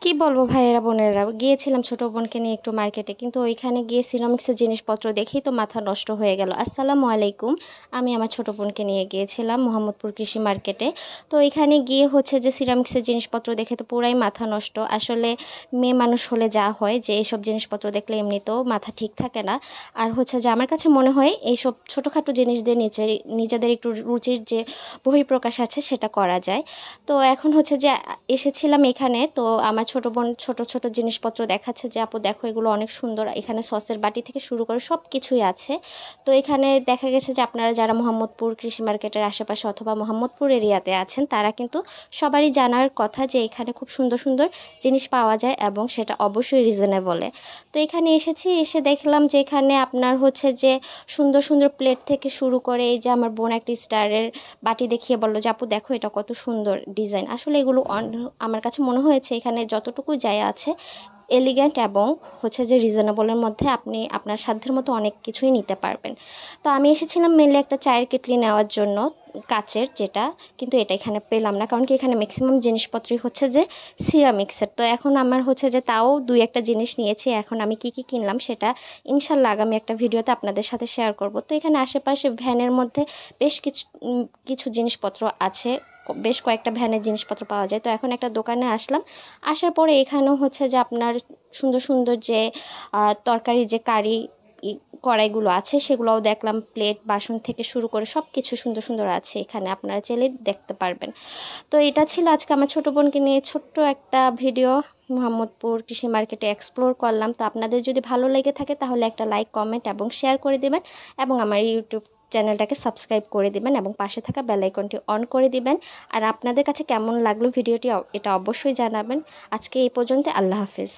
কি বলবো ভাইয়েরা বোনেরা, গিয়েছিলাম ছোট বোনকে নিয়ে একটু মার্কেটে, কিন্তু ওইখানে গিয়ে সিরামিক্সের জিনিসপত্র দেখেই তো মাথা নষ্ট হয়ে গেল। আসসালামু আলাইকুম। আমি আমার ছোট বোনকে নিয়ে গিয়েছিলাম মোহাম্মদপুর কৃষি মার্কেটে। তো এখানে গিয়ে হচ্ছে যে সিরামিক্সের জিনিসপত্র দেখে তো পুরাই মাথা নষ্ট। আসলে মেয়ে মানুষ হলে যা হয় যে এইসব জিনিসপত্র দেখলে এমনিতেও মাথা ঠিক থাকে না। আর হচ্ছে যে আমার কাছে মনে হয় এইসব ছোটোখাটো জিনিস দিয়ে নিজেদের একটু রুচির যে বহিঃপ্রকাশ আছে সেটা করা যায়। তো এখন হচ্ছে যে এসেছিলাম এখানে, তো আমার ছোট বোন ছোট ছোট জিনিসপত্র দেখাচ্ছে যে আপু দেখো এগুলো অনেক সুন্দর, এখানে সসের বাটি থেকে শুরু করে সব কিছুই আছে। তো এখানে দেখা গেছে যে আপনারা যারা মোহাম্মদপুর কৃষি মার্কেটের আশেপাশে অথবা মোহাম্মদপুর এরিয়াতে আছেন তারা কিন্তু সবারই জানার কথা যে এখানে খুব সুন্দর সুন্দর জিনিস পাওয়া যায় এবং সেটা অবশ্যই রিজনেবলে। তো এখানে এসে দেখলাম যে এখানে আপনার হচ্ছে যে সুন্দর সুন্দর প্লেট থেকে শুরু করে, এই যে আমার বোন একটি স্টারের বাটি দেখিয়ে বললো যে আপু দেখো এটা কত সুন্দর ডিজাইন। আসলে এগুলো আমার কাছে মনে হয়েছে এখানে যতটুকু জায়গা আছে এলিগ্যান্ট এবং হচ্ছে যে রিজনেবলের মধ্যে আপনি আপনার সাধ্যের মতো অনেক কিছুই নিতে পারবেন। তো আমি এসেছিলাম মেনলি একটা চায়ের কেটলি নেওয়ার জন্য, কাচের যেটা, কিন্তু এটা এখানে পেলাম না, কারণ কি এখানে ম্যাক্সিমাম জিনিসপত্রই হচ্ছে যে সিরামিক্সের। তো এখন আমার হচ্ছে যে তাও দুই একটা জিনিস নিয়েছি, এখন আমি কি কি কিনলাম সেটা ইনশাল্লাহ আগামী একটা ভিডিওতে আপনাদের সাথে শেয়ার করব। তো এখানে আশেপাশে ভ্যানের মধ্যে বেশ কিছু জিনিসপত্র আছে, বেশ কয়েকটা ভ্যানের জিনিসপত্র পাওয়া যায়। তো এখন একটা দোকানে আসলাম, আসার পরে এখানেও হচ্ছে যে আপনার সুন্দর সুন্দর যে তরকারি যে কারি কড়াইগুলো আছে সেগুলোও দেখলাম, প্লেট বাসন থেকে শুরু করে সব কিছু সুন্দর সুন্দর আছে এখানে, আপনারা চাইলে দেখতে পারবেন। তো এটা ছিল আজকে আমার ছোটো বোনকে নিয়ে ছোট্ট একটা ভিডিও, মোহাম্মদপুর কৃষি মার্কেটে এক্সপ্লোর করলাম। তো আপনাদের যদি ভালো লেগে থাকে তাহলে একটা লাইক, কমেন্ট এবং শেয়ার করে দেবেন এবং আমার ইউটিউব চ্যানেলটাকে সাবস্ক্রাইব করে দিবেন এবং পাশে থাকা বেল আইকনটি অন করে দিবেন। আর আপনাদের কাছে কেমন লাগলো ভিডিওটি এটা অবশ্যই জানাবেন। আজকে এই পর্যন্ত, আল্লাহ হাফিজ।